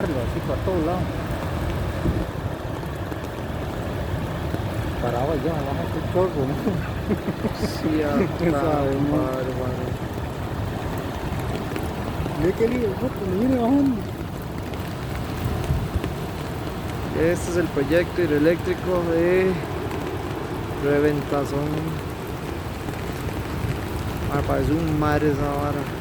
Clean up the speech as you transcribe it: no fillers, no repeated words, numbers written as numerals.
Así por todos lados. Parado allá, vamos a hacer chorro, ¿no? Sí, está bárbaro. Ve que el otro me viene bajando. Este es el proyecto hidroeléctrico de Reventazón. Me parece un mar esa vara.